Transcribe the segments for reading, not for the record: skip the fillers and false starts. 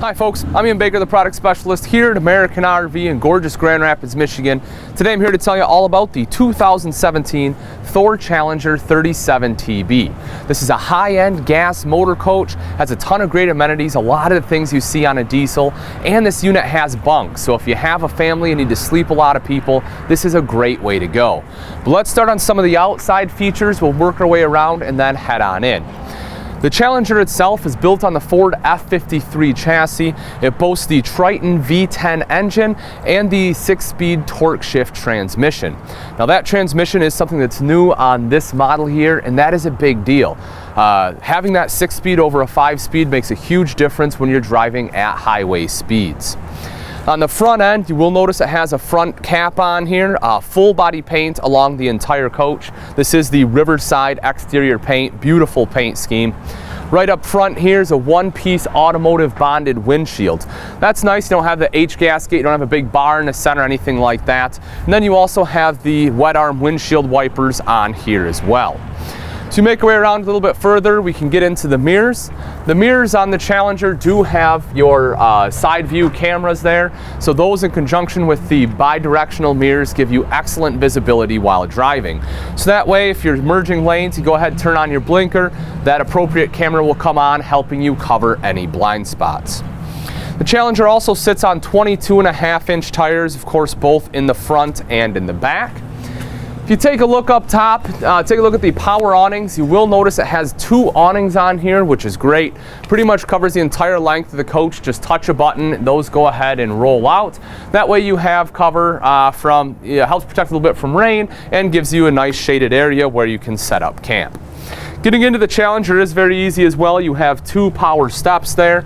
Hi folks, I'm Ian Baker, the product specialist here at American RV in gorgeous Grand Rapids, Michigan. Today I'm here to tell you all about the 2017 Thor Challenger 37TB. This is a high-end gas motor coach, has a ton of great amenities, a lot of the things you see on a diesel, and this unit has bunks. So if you have a family and need to sleep a lot of people, this is a great way to go. But let's start on some of the outside features. We'll work our way around and then head on in. The Challenger itself is built on the Ford F53 chassis. It boasts the Triton V10 engine and the 6-speed torque shift transmission. Now that transmission is something that's new on this model here, and that is a big deal. Having that 6-speed over a 5-speed makes a huge difference when you're driving at highway speeds. On the front end, you will notice it has a front cap on here, full body paint along the entire coach. This is the Riverside exterior paint, beautiful paint scheme. Right up front here is a one-piece automotive bonded windshield. That's nice, you don't have the H gasket, you don't have a big bar in the center, anything like that. And then you also have the wet arm windshield wipers on here as well. To make our way around a little bit further, we can get into the mirrors. The mirrors on the Challenger do have your side view cameras there, so those in conjunction with the bi-directional mirrors give you excellent visibility while driving. So that way, if you're merging lanes, you go ahead and turn on your blinker, that appropriate camera will come on, helping you cover any blind spots. The Challenger also sits on 22.5-inch tires, of course, both in the front and in the back. If you take a look up top, take a look at the power awnings, you will notice it has two awnings on here, which is great. Pretty much covers the entire length of the coach. Just touch a button, those go ahead and roll out. That way you have cover helps protect a little bit from rain and gives you a nice shaded area where you can set up camp. Getting into the Challenger is very easy as well. You have two power steps there.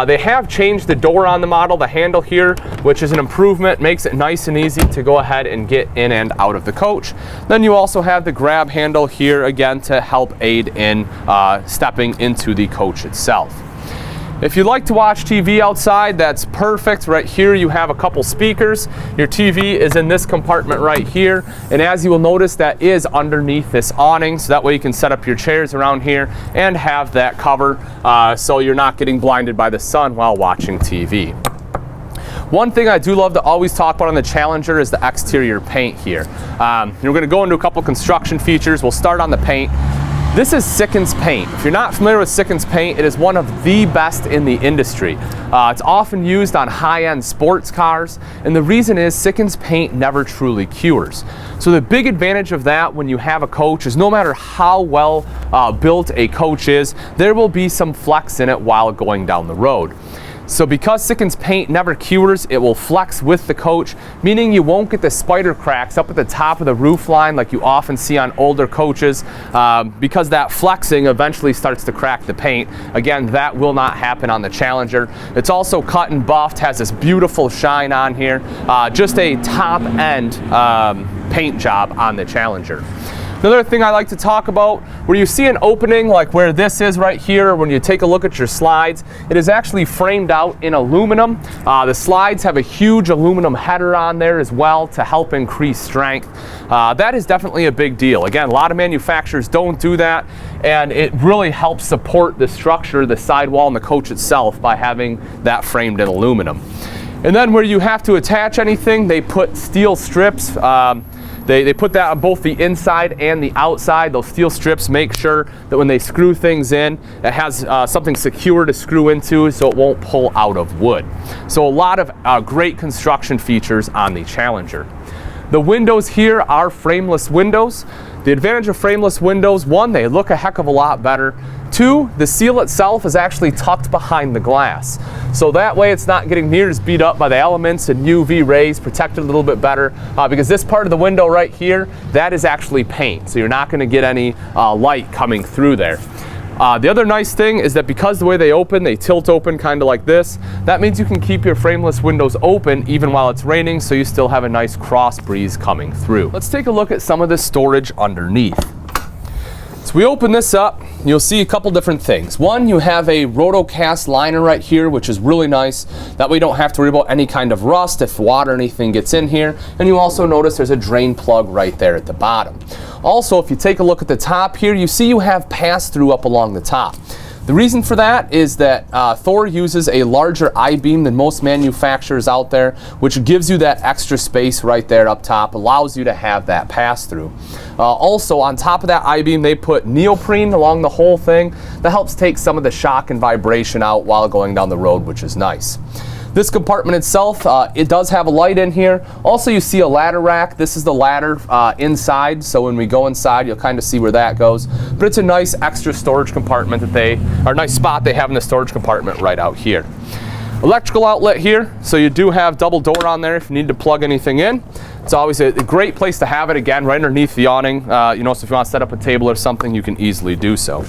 They have changed the door on the model, the handle here, which is an improvement, makes it nice and easy to go ahead and get in and out of the coach. Then you also have the grab handle here again to help aid in stepping into the coach itself. If you like to watch TV outside, that's perfect. Right here you have a couple speakers. Your TV is in this compartment right here, and as you will notice, that is underneath this awning, so that way you can set up your chairs around here and have that cover so you're not getting blinded by the sun while watching TV. One thing I do love to always talk about on the Challenger is the exterior paint here. We're going to go into a couple construction features. We'll start on the paint. This is Sikkens paint. If you're not familiar with Sikkens paint, it is one of the best in the industry. It's often used on high-end sports cars, and the reason is Sikkens paint never truly cures. So the big advantage of that when you have a coach is no matter how well built a coach is, there will be some flex in it while going down the road. So because Sikkens paint never cures, it will flex with the coach, meaning you won't get the spider cracks up at the top of the roof line like you often see on older coaches, because that flexing eventually starts to crack the paint. Again, that will not happen on the Challenger. It's also cut and buffed, has this beautiful shine on here. Just a top-end paint job on the Challenger. Another thing I like to talk about, where you see an opening like where this is right here, when you take a look at your slides, it is actually framed out in aluminum. The slides have a huge aluminum header on there as well to help increase strength. That is definitely a big deal. Again, a lot of manufacturers don't do that, and it really helps support the structure, the sidewall, and the coach itself by having that framed in aluminum. And then where you have to attach anything, they put steel strips. They put that on both the inside and the outside. Those steel strips make sure that when they screw things in, it has something secure to screw into so it won't pull out of wood. So a lot of great construction features on the Challenger. The windows here are frameless windows. The advantage of frameless windows, one, they look a heck of a lot better. Two, the seal itself is actually tucked behind the glass. So that way it's not getting near as beat up by the elements and UV rays, protected a little bit better, because this part of the window right here, that is actually paint. So you're not going to get any light coming through there. The other nice thing is that because the way they open, they tilt open kind of like this. That means you can keep your frameless windows open even while it's raining, so you still have a nice cross breeze coming through. Let's take a look at some of the storage underneath. So we open this up, you'll see a couple different things. One, you have a Rotocast liner right here, which is really nice. That way you don't have to worry about any kind of rust if water or anything gets in here. And you also notice there's a drain plug right there at the bottom. Also, if you take a look at the top here, you see you have pass-through up along the top. The reason for that is that Thor uses a larger I-beam than most manufacturers out there, which gives you that extra space right there up top, allows you to have that pass-through. Also, on top of that I-beam, they put neoprene along the whole thing that helps take some of the shock and vibration out while going down the road, which is nice. This compartment itself, it does have a light in here. Also, you see a ladder rack. This is the ladder inside, so when we go inside, you'll kind of see where that goes. But it's a nice extra storage compartment or nice spot they have in the storage compartment right out here. Electrical outlet here, so you do have double door on there if you need to plug anything in. It's always a great place to have it, again, right underneath the awning. So if you want to set up a table or something, you can easily do so.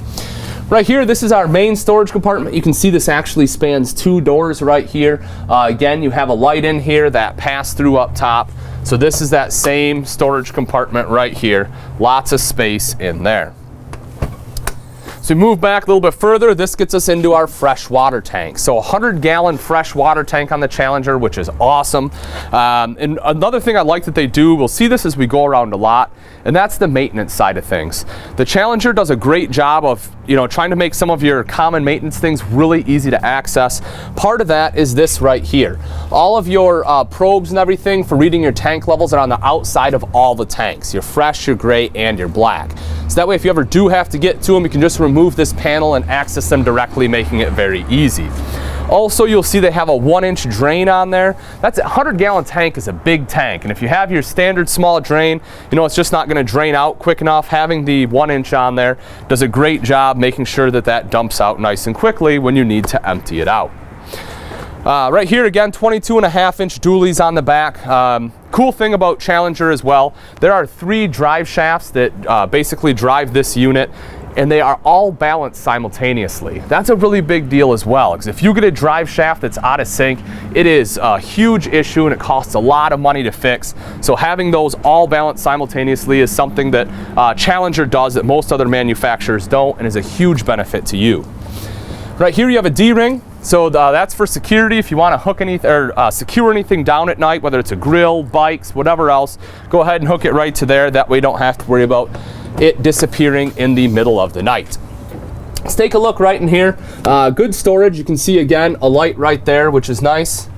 Right here, this is our main storage compartment. You can see this actually spans 2 doors right here. Again, you have a light in here that pass through up top. So this is that same storage compartment right here. Lots of space in there. So we move back a little bit further, this gets us into our fresh water tank. So a 100-gallon fresh water tank on the Challenger, which is awesome. And another thing I like that they do, we'll see this as we go around a lot, and that's the maintenance side of things. The Challenger does a great job of trying to make some of your common maintenance things really easy to access. Part of that is this right here. All of your probes and everything for reading your tank levels are on the outside of all the tanks. Your fresh, your gray, and your black. So that way, if you ever do have to get to them, you can just remove this panel and access them directly, making it very easy. Also, you'll see they have a 1-inch drain on there. That's a 100-gallon tank is a big tank, and if you have your standard small drain, it's just not going to drain out quick enough. Having the 1-inch on there does a great job making sure that that dumps out nice and quickly when you need to empty it out. Right here again, 22.5-inch dualies on the back. Cool thing about Challenger as well, there are 3 drive shafts that basically drive this unit, and they are all balanced simultaneously. That's a really big deal as well, because if you get a drive shaft that's out of sync, it is a huge issue and it costs a lot of money to fix. So having those all balanced simultaneously is something that Challenger does that most other manufacturers don't, and is a huge benefit to you. Right here you have a D-ring. So that's for security. If you want to hook anything or secure anything down at night, whether it's a grill, bikes, whatever else, go ahead and hook it right to there. That way you don't have to worry about it disappearing in the middle of the night. Let's take a look right in here. Good storage. You can see again a light right there, which is nice.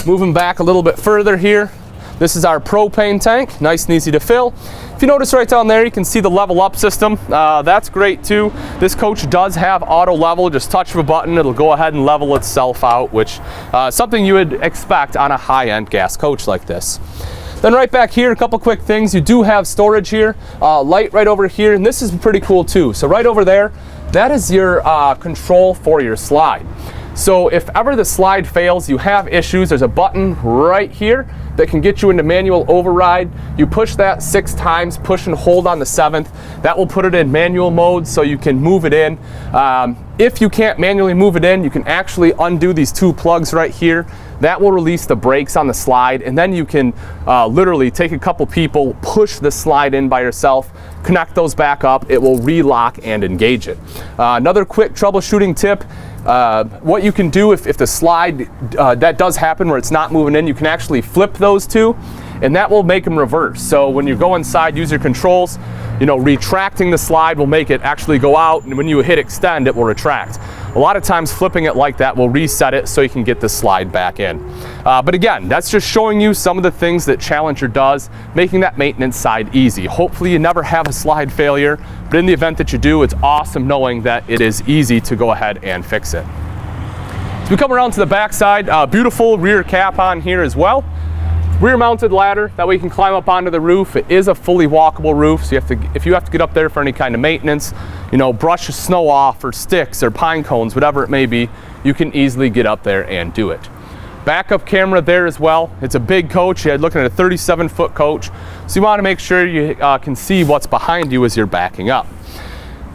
Moving back a little bit further here, this is our propane tank, nice and easy to fill. If you notice right down there, you can see the level up system. That's great too. This coach does have auto level. Just touch of a button, it'll go ahead and level itself out, which is something you would expect on a high-end gas coach like this. Then right back here, a couple quick things. You do have storage here, light right over here, and this is pretty cool too. So right over there, that is your control for your slide. So if ever the slide fails, you have issues, there's a button right here that can get you into manual override. You push that 6 times, push and hold on the 7th. That will put it in manual mode so you can move it in. If you can't manually move it in, you can actually undo these 2 plugs right here. That will release the brakes on the slide, and then you can literally take a couple people, push the slide in by yourself, connect those back up, it will relock and engage it. Another quick troubleshooting tip, what you can do if the slide, that does happen where it's not moving in, you can actually flip those 2, and that will make them reverse. So when you go inside, use your controls, retracting the slide will make it actually go out, and when you hit extend, it will retract. A lot of times flipping it like that will reset it so you can get the slide back in. But again, that's just showing you some of the things that Challenger does, making that maintenance side easy. Hopefully you never have a slide failure, but in the event that you do, it's awesome knowing that it is easy to go ahead and fix it. So we come around to the back side, beautiful rear cap on here as well. Rear mounted ladder, that way you can climb up onto the roof. It is a fully walkable roof, so if you have to get up there for any kind of maintenance, brush the snow off or sticks or pine cones, whatever it may be, you can easily get up there and do it. Backup camera there as well. It's a big coach. You're looking at a 37-foot coach, so you want to make sure you can see what's behind you as you're backing up.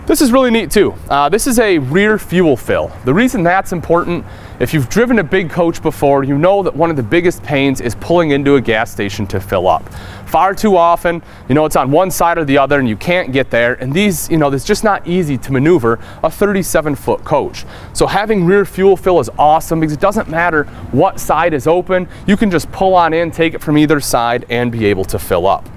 This is really neat too. This is a rear fuel fill. The reason that's important, if you've driven a big coach before, you know that one of the biggest pains is pulling into a gas station to fill up. Far too often, it's on one side or the other and you can't get there, and these, it's just not easy to maneuver a 37-foot coach. So having rear fuel fill is awesome because it doesn't matter what side is open, you can just pull on in, take it from either side, and be able to fill up.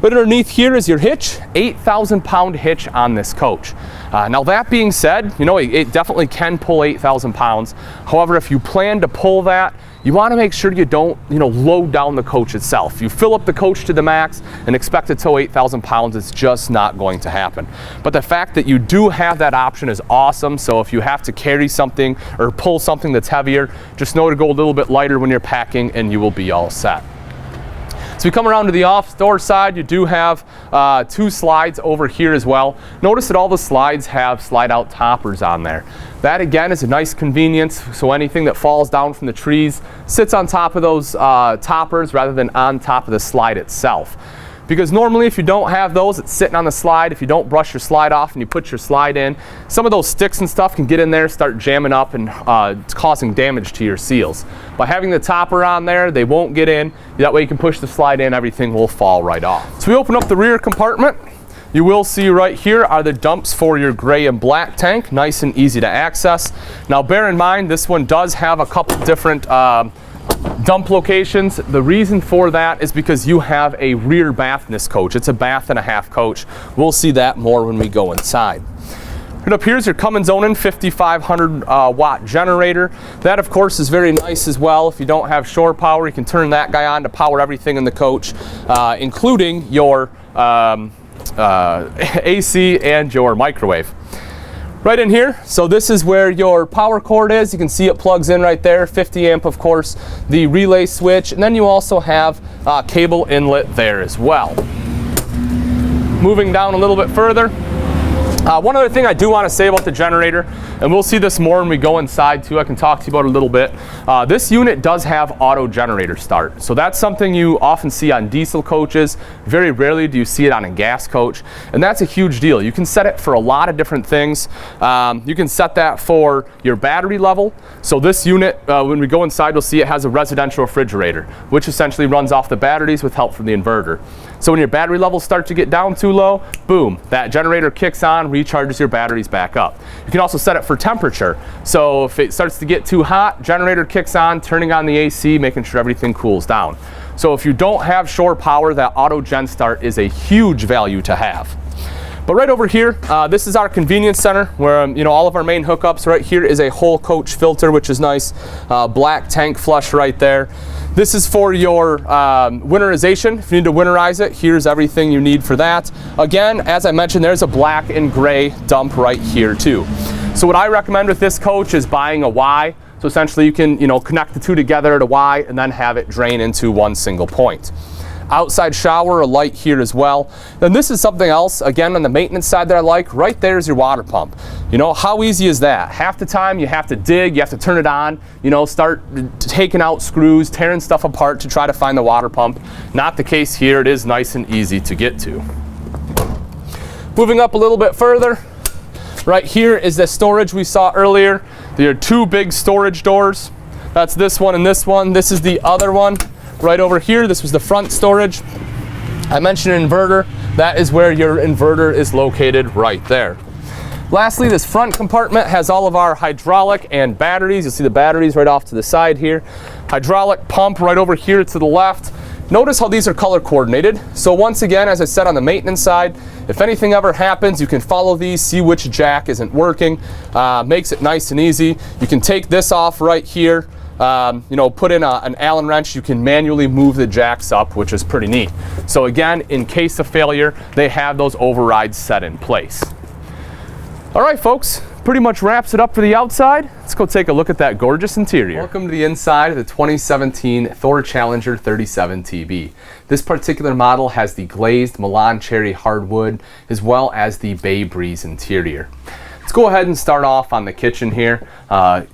Right underneath here is your hitch, 8,000-pound hitch on this coach. Now that being said, you know, it definitely can pull 8,000 pounds. However, if you plan to pull that, you want to make sure you don't, you know, load down the coach itself. You fill up the coach to the max and expect to tow 8,000 pounds, it's just not going to happen. But the fact that you do have that option is awesome. So if you have to carry something or pull something that's heavier, just know to go a little bit lighter when you're packing and you will be all set. So we come around to the off-door side, you do have 2 slides over here as well. Notice that all the slides have slide-out toppers on there. That again is a nice convenience, so anything that falls down from the trees sits on top of those toppers rather than on top of the slide itself. Because normally if you don't have those, it's sitting on the slide. If you don't brush your slide off and you put your slide in, some of those sticks and stuff can get in there, start jamming up and causing damage to your seals. By having the topper on there, they won't get in. That way you can push the slide in, everything will fall right off. So we open up the rear compartment. You will see right here are the dumps for your gray and black tank, nice and easy to access. Now bear in mind, this one does have a couple different dump locations. The reason for that is because you have a rear bath in this coach. It's a bath and a half coach. We'll see that more when we go inside. Right up here is your Cummins Onan 5500 watt generator. That of course is very nice as well. If you don't have shore power, you can turn that guy on to power everything in the coach, including your AC and your microwave. Right in here, so this is where your power cord is. You can see it plugs in right there, 50 amp of course, the relay switch, and then you also have cable inlet there as well. Moving down a little bit further, one other thing I do want to say about the generator, and we'll see this more when we go inside too, I can talk to you about it a little bit. This unit does have auto generator start. So that's something you often see on diesel coaches. Very rarely do you see it on a gas coach. And that's a huge deal. You can set it for a lot of different things. You can set that for your battery level. So this unit, when we go inside, we'll see it has a residential refrigerator, which essentially runs off the batteries with help from the inverter. So when your battery levels start to get down too low, boom, that generator kicks on, recharges your batteries back up. You can also set it for temperature. So if it starts to get too hot, generator kicks on, turning on the AC, making sure everything cools down. So if you don't have shore power, that auto gen start is a huge value to have. But right over here, this is our convenience center where you know, all of our main hookups. Right here is a whole coach filter, which is nice. Black tank flush right there. This is for your winterization. If you need to winterize it, here's everything you need for that. Again, as I mentioned, there's a black and gray dump right here too. So what I recommend with this coach is buying a Y. So essentially you can, you know, connect the two together at a Y and then have it drain into one single point. Outside shower, a light here as well. Then this is something else, again, on the maintenance side that I like. Right there is your water pump. You know, how easy is that? Half the time you have to dig, you have to turn it on, you know, start taking out screws, tearing stuff apart to try to find the water pump. Not the case here. It is nice and easy to get to. Moving up a little bit further, right here is the storage we saw earlier. There are 2 big storage doors. That's this one and this one. This is the other one. Right over here, this was the front storage. I mentioned an inverter. That is where your inverter is located right there. Lastly, this front compartment has all of our hydraulic and batteries. You'll see the batteries right off to the side here. Hydraulic pump right over here to the left. Notice how these are color coordinated. So once again, as I said on the maintenance side, if anything ever happens, you can follow these, see which jack isn't working. Makes it nice and easy. You can take this off right here. You know, put in an Allen wrench, you can manually move the jacks up, which is pretty neat. So again, in case of failure, they have those overrides set in place. All right, folks, pretty much wraps it up for the outside. Let's go take a look at that gorgeous interior. Welcome to the inside of the 2017 Thor Challenger 37 TB. This particular model has the glazed Milan cherry hardwood as well as the Bay Breeze interior. Let's go ahead and start off on the kitchen here.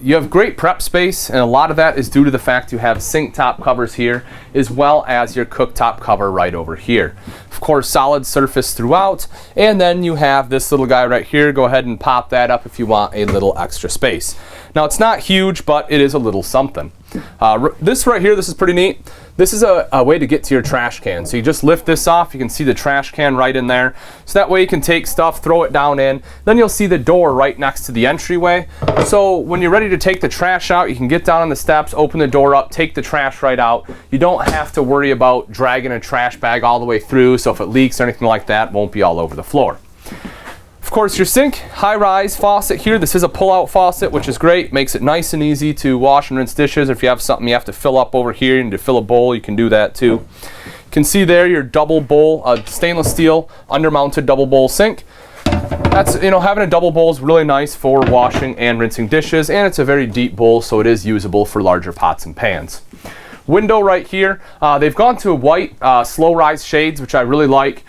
You have great prep space, and a lot of that is due to the fact you have sink top covers here as well as your cooktop cover right over here. Of course, solid surface throughout, and then you have this little guy right here. Go ahead and pop that up if you want a little extra space. Now, it's not huge, but it is a little something. This right here, this is pretty neat. This is a way to get to your trash can. So you just lift this off, you can see the trash can right in there. So that way you can take stuff, throw it down in. Then you'll see the door right next to the entryway. So when you're ready to take the trash out, you can get down on the steps, open the door up, take the trash right out. You don't have to worry about dragging a trash bag all the way through, so if it leaks or anything like that, it won't be all over the floor. Of course, your sink, high-rise faucet here. This is a pull-out faucet, which is great. Makes it nice and easy to wash and rinse dishes. If you have something you have to fill up over here, you need to fill a bowl, you can do that too. You can see there your double bowl, stainless steel, under-mounted double bowl sink. That's, having a double bowl is really nice for washing and rinsing dishes, and it's a very deep bowl, so it is usable for larger pots and pans. Window right here, they've gone to white slow rise shades, which I really like.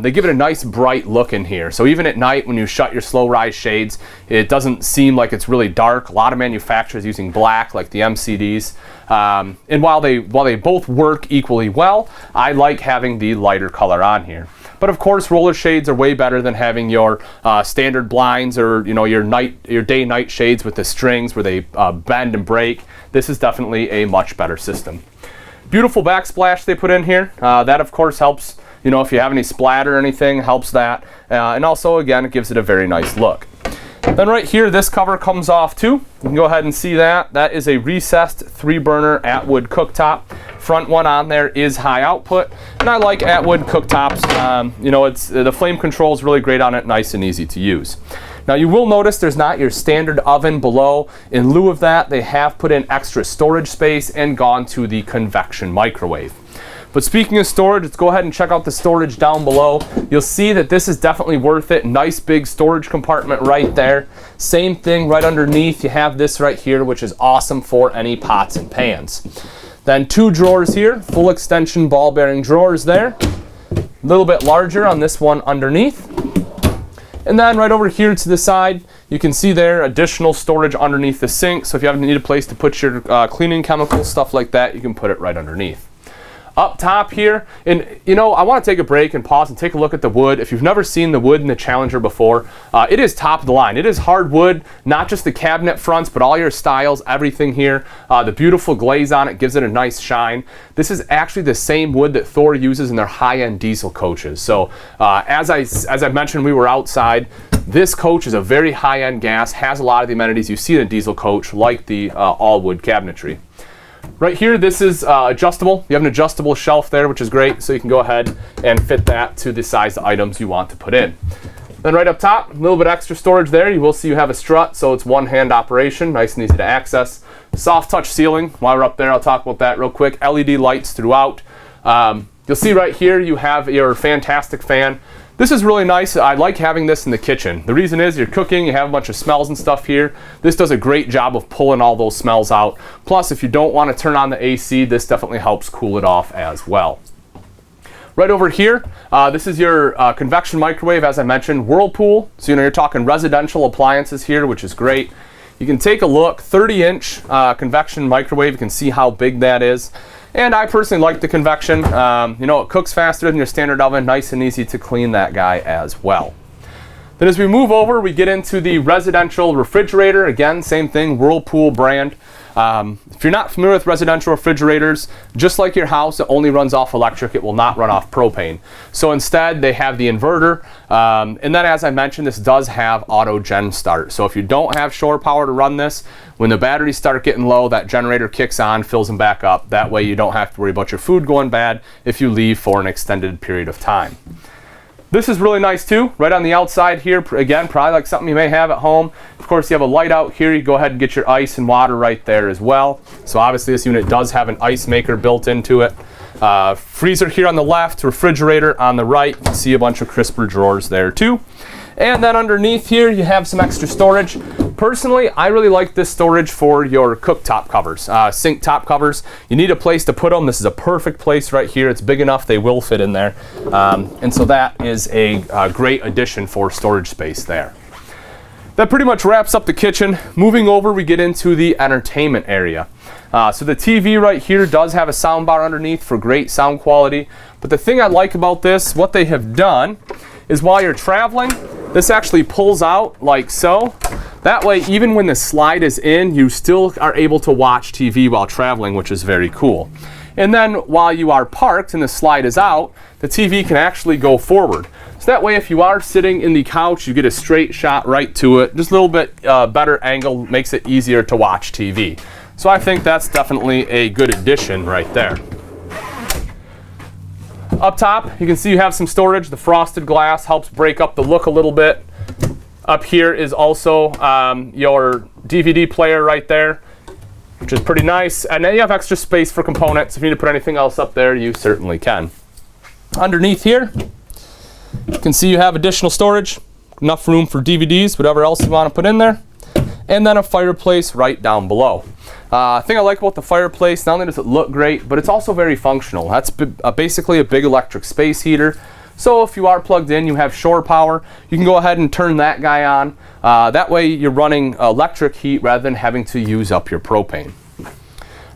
They give it a nice bright look in here, so even at night when you shut your slow rise shades, it doesn't seem like it's really dark. A lot of manufacturers using black, like the MCDs, and while they both work equally well, I like having the lighter color on here. But of course, roller shades are way better than having your standard blinds or your day-night shades with the strings where they bend and break. This is definitely a much better system. Beautiful backsplash they put in here. That of course helps, if you have any splatter or anything, helps that. And also, again, it gives it a very nice look. Then right here, this cover comes off too. You can go ahead and see that. That is a recessed 3-burner Atwood cooktop. Front one on there is high output, and I like Atwood cooktops. The flame control is really great on it, nice and easy to use. Now you will notice there's not your standard oven below. In lieu of that, they have put in extra storage space and gone to the convection microwave. But speaking of storage, let's go ahead and check out the storage down below. You'll see that this is definitely worth it. Nice big storage compartment right there. Same thing right underneath. You have this right here, which is awesome for any pots and pans. Then 2 drawers here, full extension ball bearing drawers there. A little bit larger on this one underneath. And then right over here to the side, you can see there additional storage underneath the sink. So if you need a place to put your cleaning chemicals, stuff like that, you can put it right underneath. Up top here, and I want to take a break and pause and take a look at the wood. If you've never seen the wood in the Challenger before, it is top of the line. It is hardwood, not just the cabinet fronts, but all your styles, everything here. The beautiful glaze on it gives it a nice shine. This is actually the same wood that Thor uses in their high-end diesel coaches. So as I mentioned, we were outside. This coach is a very high-end gas, has a lot of the amenities you see in a diesel coach, like the all-wood cabinetry. Right here, this is adjustable. You have an adjustable shelf there, which is great, so you can go ahead and fit that to the size of items you want to put in. Then right up top, a little bit extra storage there. You will see you have a strut, so it's one-hand operation, nice and easy to access. Soft touch ceiling. While we're up there, I'll talk about that real quick. LED lights throughout. You'll see right here you have your fantastic fan. This is really nice. I like having this in the kitchen. The reason is you're cooking, you have a bunch of smells and stuff here. This does a great job of pulling all those smells out. Plus, if you don't want to turn on the AC, this definitely helps cool it off as well. Right over here, this is your convection microwave, as I mentioned, Whirlpool. So you're talking residential appliances here, which is great. You can take a look, 30-inch convection microwave. You can see how big that is. And I personally like the convection. It cooks faster than your standard oven, nice and easy to clean that guy as well. Then as we move over, we get into the residential refrigerator. Again, same thing, Whirlpool brand. If you're not familiar with residential refrigerators, just like your house, it only runs off electric. It will not run off propane. So instead, they have the inverter. And then, as I mentioned, this does have auto gen start. So if you don't have shore power to run this, when the batteries start getting low, that generator kicks on, fills them back up. That way you don't have to worry about your food going bad if you leave for an extended period of time. This is really nice too, right on the outside here. Again, probably like something you may have at home. Of course, you have a light out here. You go ahead and get your ice and water right there as well. So obviously this unit does have an ice maker built into it. Freezer here on the left, refrigerator on the right. You can see a bunch of crisper drawers there too. And then underneath here, you have some extra storage. Personally, I really like this storage for your cooktop covers, sink top covers. You need a place to put them. This is a perfect place right here. It's big enough, they will fit in there. And so that is a great addition for storage space there. That pretty much wraps up the kitchen. Moving over, we get into the entertainment area. So the TV right here does have a sound bar underneath for great sound quality. But the thing I like about this, what they have done, is while you're traveling, this actually pulls out like so. That way, even when the slide is in, you still are able to watch TV while traveling, which is very cool. And then while you are parked and the slide is out, the TV can actually go forward. So that way, if you are sitting in the couch, you get a straight shot right to it. Just a little bit better angle makes it easier to watch TV. So I think that's definitely a good addition right there. Up top, you can see you have some storage. The frosted glass helps break up the look a little bit. Up here is also your DVD player right there, which is pretty nice. And then you have extra space for components. If you need to put anything else up there, you certainly can. Underneath here, you can see you have additional storage, enough room for DVDs, whatever else you want to put in there. And then a fireplace right down below. Thing I like about the fireplace, not only does it look great, but it's also very functional. That's basically a big electric space heater. So if you are plugged in, you have shore power, you can go ahead and turn that guy on. That way you're running electric heat rather than having to use up your propane.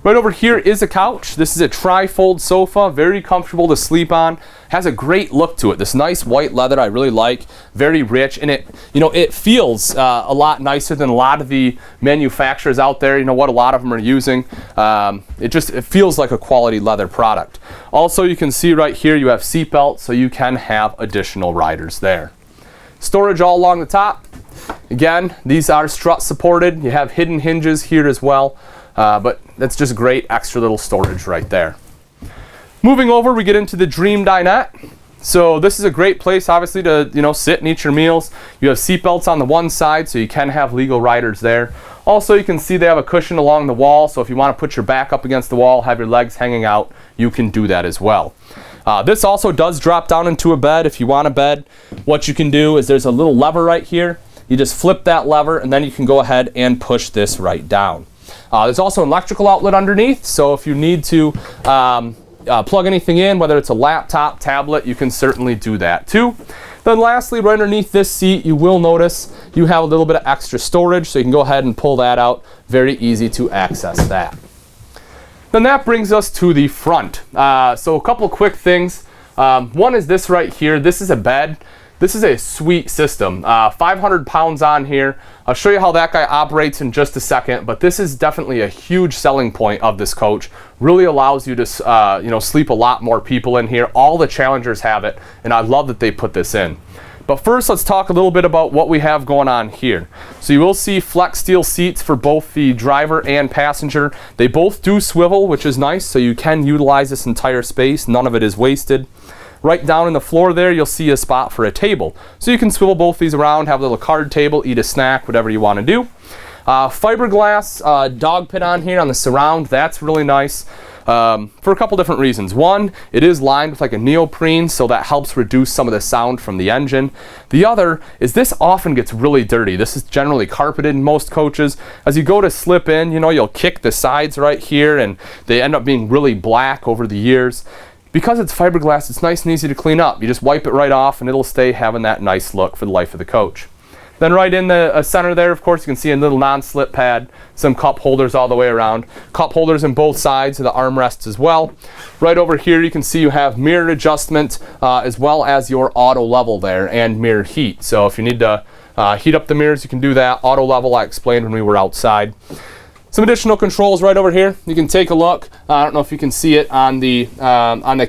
Right over here is a couch. This is a tri-fold sofa, very comfortable to sleep on. Has a great look to it. This nice white leather I really like, very rich, and it feels a lot nicer than a lot of the manufacturers out there. You know what a lot of them are using. It feels like a quality leather product. Also, you can see right here you have seat belts, so you can have additional riders there. Storage all along the top. Again, these are strut supported. You have hidden hinges here as well. But that's just great extra little storage right there. Moving over, we get into the Dream Dinette. So this is a great place, obviously, to sit and eat your meals. You have seat belts on the one side, so you can have legal riders there. Also, you can see they have a cushion along the wall, so if you want to put your back up against the wall, have your legs hanging out, you can do that as well. This also does drop down into a bed. If you want a bed, what you can do is there's a little lever right here. You just flip that lever, and then you can go ahead and push this right down. There's also an electrical outlet underneath, so if you need to plug anything in, whether it's a laptop, tablet, you can certainly do that too. Then lastly, right underneath this seat, you will notice you have a little bit of extra storage, so you can go ahead and pull that out. Very easy to access that. Then that brings us to the front. So a couple quick things. One is this right here. This is a bed. This is a sweet system. 500 pounds on here. I'll show you how that guy operates in just a second, but this is definitely a huge selling point of this coach. Really allows you to sleep a lot more people in here. All the Challengers have it, and I love that they put this in. But first, let's talk a little bit about what we have going on here. So you will see flex steel seats for both the driver and passenger. They both do swivel, which is nice, so you can utilize this entire space. None of it is wasted. Right down in the floor there, you'll see a spot for a table. So you can swivel both these around, have a little card table, eat a snack, whatever you want to do. Fiberglass dog pit on here on the surround. That's really nice for a couple different reasons. One, it is lined with like a neoprene, so that helps reduce some of the sound from the engine. The other is this often gets really dirty. This is generally carpeted in most coaches. As you go to slip in, you'll kick the sides right here, and they end up being really black over the years. Because it's fiberglass, it's nice and easy to clean up. You just wipe it right off and it'll stay having that nice look for the life of the coach. Then right in the center there, of course, you can see a little non-slip pad, some cup holders all the way around. Cup holders on both sides of the armrests as well. Right over here, you can see you have mirror adjustment as well as your auto level there and mirror heat. So if you need to heat up the mirrors, you can do that. Auto level, I explained when we were outside. Some additional controls right over here. You can take a look. I don't know if you can see it on the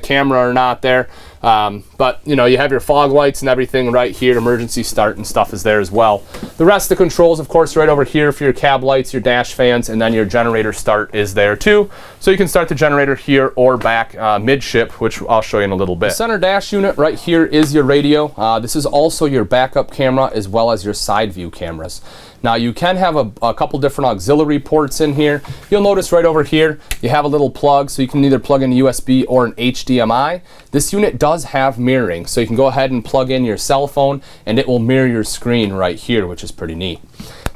camera or not there, but you have your fog lights and everything right here. Emergency start and stuff is there as well. The rest of the controls, of course, right over here for your cab lights, your dash fans, and then your generator start is there too. So you can start the generator here or back midship, which I'll show you in a little bit. The center dash unit right here is your radio. This is also your backup camera as well as your side view cameras. Now you can have a couple different auxiliary ports in here. You'll notice right over here you have a little plug, so you can either plug in a USB or an HDMI. This unit does have mirroring, so you can go ahead and plug in your cell phone and it will mirror your screen right here, which is pretty neat.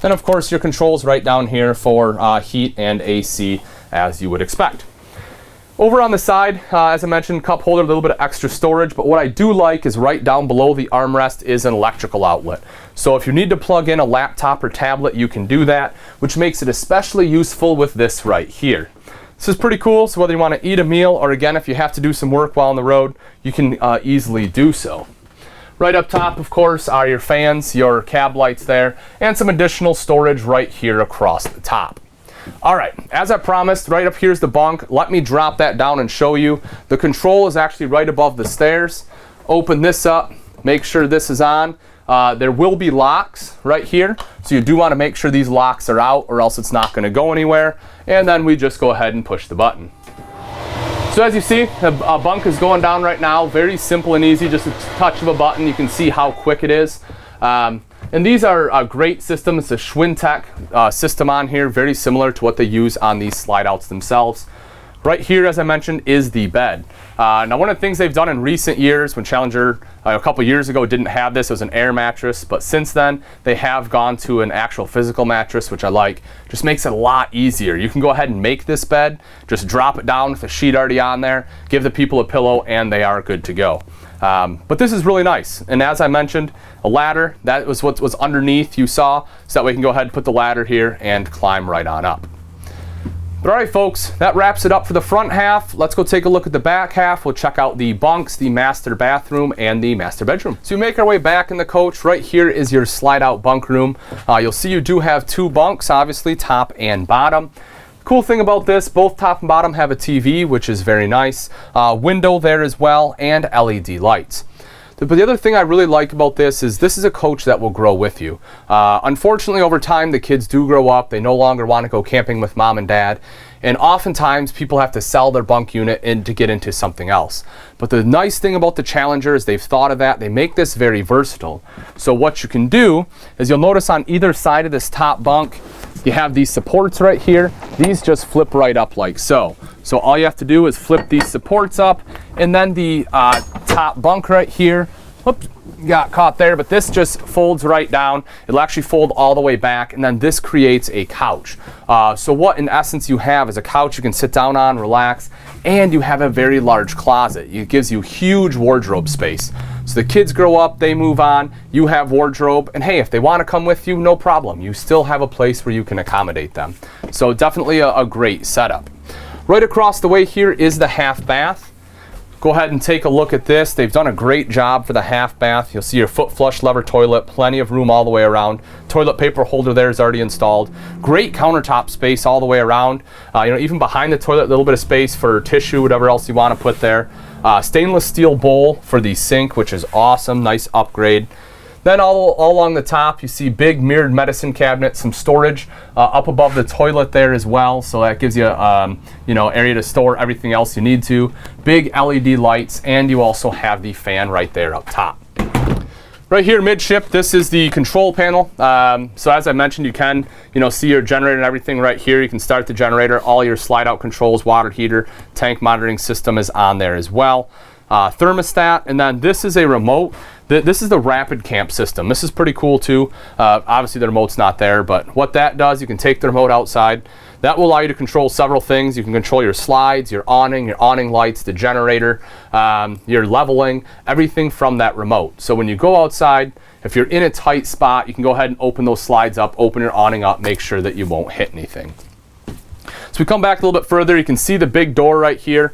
Then of course your controls right down here for heat and AC, as you would expect. Over on the side, as I mentioned, cup holder, a little bit of extra storage, but what I do like is right down below the armrest is an electrical outlet. So if you need to plug in a laptop or tablet, you can do that, which makes it especially useful with this right here. This is pretty cool, so whether you want to eat a meal or again, if you have to do some work while on the road, you can easily do so. Right up top, of course, are your fans, your cab lights there, and some additional storage right here across the top. All right, as I promised, right up here's the bunk. Let me drop that down and show you. The control is actually right above the stairs. Open this up, make sure this is on. There will be locks right here, so you do want to make sure these locks are out or else it's not going to go anywhere. And then we just go ahead and push the button. So as you see, the bunk is going down right now. Very simple and easy, just a touch of a button. You can see how quick it is. And these are a great system. It's a Schwintek system on here, very similar to what they use on these slide outs themselves. Right here, as I mentioned, is the bed. Now, one of the things they've done in recent years, when Challenger a couple years ago didn't have this, it was an air mattress, but since then they have gone to an actual physical mattress, which I like. Just makes it a lot easier. You can go ahead and make this bed, just drop it down with the sheet already on there, give the people a pillow, and they are good to go. But this is really nice. And as I mentioned, a ladder, that was what was underneath you saw, so that way you can go ahead and put the ladder here and climb right on up. But all right, folks, that wraps it up for the front half. Let's go take a look at the back half. We'll check out the bunks, the master bathroom, and the master bedroom. So we make our way back in the coach. Right here is your slide out bunk room. You'll see you do have two bunks, obviously, top and bottom. Cool thing about this, both top and bottom have a TV, which is very nice. Window there as well, and LED lights. But the other thing I really like about this is a coach that will grow with you. Unfortunately, over time, the kids do grow up. They no longer want to go camping with mom and dad. And oftentimes, people have to sell their bunk unit to get into something else. But the nice thing about the Challenger is they've thought of that. They make this very versatile. So what you can do is you'll notice on either side of this top bunk, you have these supports right here. These just flip right up like so. So all you have to do is flip these supports up, and then the top bunk right here, whoops, got caught there, but this just folds right down. It'll actually fold all the way back, and then this creates a couch. So what in essence you have is a couch you can sit down on, relax, and you have a very large closet. It gives you huge wardrobe space. So the kids grow up, they move on, you have wardrobe, and hey, if they want to come with you, no problem. You still have a place where you can accommodate them. So definitely a great setup. Right across the way here is the half bath. Go ahead and take a look at this. They've done a great job for the half bath. You'll see your foot flush lever toilet, plenty of room all the way around. Toilet paper holder there is already installed. Great countertop space all the way around. Even behind the toilet, a little bit of space for tissue, whatever else you want to put there. Stainless steel bowl for the sink, which is awesome, nice upgrade. Then all along the top, you see big mirrored medicine cabinet, some storage up above the toilet there as well. So that gives you, area to store everything else you need to. Big LED lights, and you also have the fan right there up top. Right here midship, this is the control panel. So as I mentioned, you can, see your generator and everything right here. You can start the generator. All your slide out controls, water heater, tank monitoring system is on there as well. Thermostat, and then this is a remote. This is the Rapid Camp system. This is pretty cool too. Obviously the remote's not there, but what that does, you can take the remote outside. That will allow you to control several things. You can control your slides, your awning lights, the generator, your leveling, everything from that remote. So when you go outside, if you're in a tight spot, you can go ahead and open those slides up, open your awning up, make sure that you won't hit anything. So we come back a little bit further, you can see the big door right here,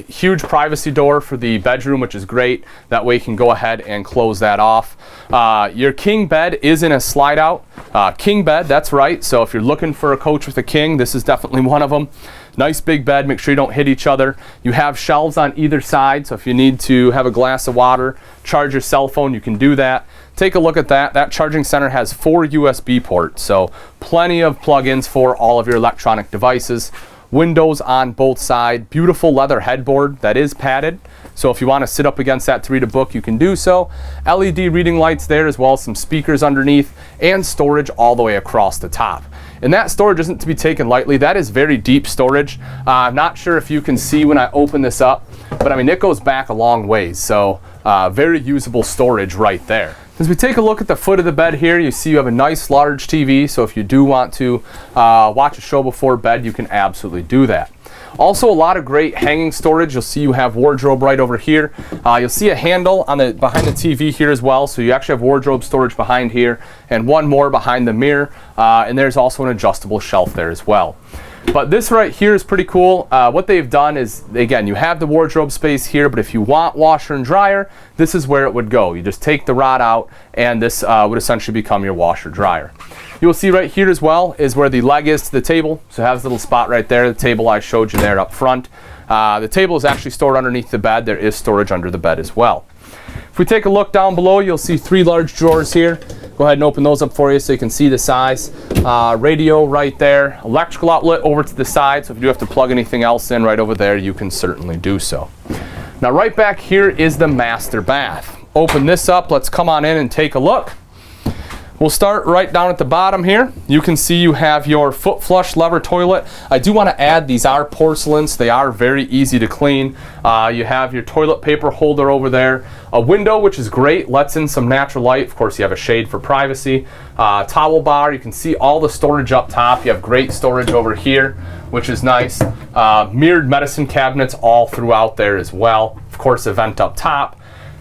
huge privacy door for the bedroom, which is great. That way you can go ahead and close that off. Your king bed is in a slide out. King bed, that's right. So if you're looking for a coach with a king, this is definitely one of them. Nice big bed, make sure you don't hit each other. You have shelves on either side, so if you need to have a glass of water, charge your cell phone, you can do that. Take a look at that. That charging center has 4 USB ports, so plenty of plugins for all of your electronic devices. Windows on both sides. Beautiful leather headboard that is padded, so if you want to sit up against that to read a book, you can do so. LED reading lights there, as well as some speakers underneath, and storage all the way across the top. And that storage isn't to be taken lightly. That is very deep storage. I'm not sure if you can see when I open this up, but I mean, it goes back a long ways. So very usable storage right there. As we take a look at the foot of the bed here, you see you have a nice large TV. So if you do want to watch a show before bed, you can absolutely do that. Also, a lot of great hanging storage. You'll see you have wardrobe right over here. You'll see a handle on behind the TV here as well. So you actually have wardrobe storage behind here, and one more behind the mirror. And there's also an adjustable shelf there as well. But this right here is pretty cool. What they've done is, again, you have the wardrobe space here, but if you want washer and dryer, this is where it would go. You just take the rod out, and this would essentially become your washer dryer. You'll see right here as well is where the leg is to the table. So it has a little spot right there, the table I showed you there up front. The table is actually stored underneath the bed. There is storage under the bed as well. If we take a look down below, you'll see 3 large drawers here. Go ahead and open those up for you so you can see the size. Radio right there, electrical outlet over to the side, so if you do have to plug anything else in right over there, you can certainly do so. Now right back here is the master bath. Open this up, let's come on in and take a look. We'll start right down at the bottom here. You can see you have your foot flush lever toilet. I do want to add, these are porcelain, so they are very easy to clean. You have your toilet paper holder over there. A window, which is great, lets in some natural light. Of course, you have a shade for privacy. Towel bar, you can see all the storage up top. You have great storage over here, which is nice. Mirrored medicine cabinets all throughout there as well. Of course, a vent up top.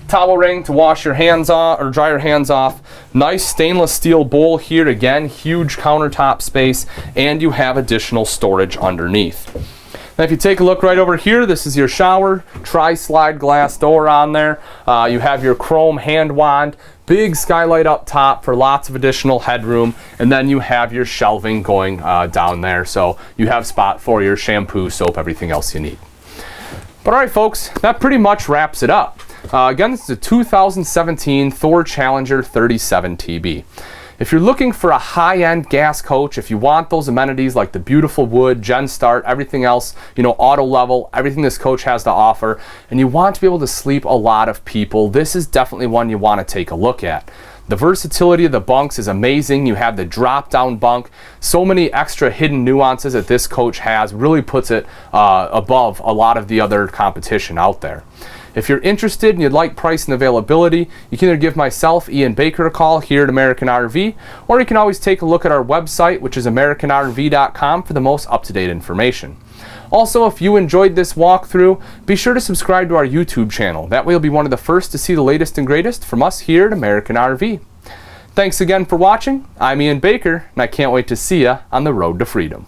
Towel ring to wash your hands off or dry your hands off. Nice stainless steel bowl here, again, huge countertop space, and you have additional storage underneath. Now if you take a look right over here, this is your shower, tri-slide glass door on there. You have your chrome hand wand, big skylight up top for lots of additional headroom, and then you have your shelving going down there, so you have spot for your shampoo, soap, everything else you need. But all right, folks, that pretty much wraps it up. Again, this is a 2017 Thor Challenger 37 TB. If you're looking for a high-end gas coach, if you want those amenities like the beautiful wood, Gen Start, everything else, you know, auto level, everything this coach has to offer, and you want to be able to sleep a lot of people, this is definitely one you want to take a look at. The versatility of the bunks is amazing. You have the drop-down bunk. So many extra hidden nuances that this coach has really puts it above a lot of the other competition out there. If you're interested and you'd like price and availability, you can either give myself, Ian Baker, a call here at American RV, or you can always take a look at our website, which is americanrv.com, for the most up-to-date information. Also, if you enjoyed this walkthrough, be sure to subscribe to our YouTube channel. That way you'll be one of the first to see the latest and greatest from us here at American RV. Thanks again for watching. I'm Ian Baker, and I can't wait to see you on the road to freedom.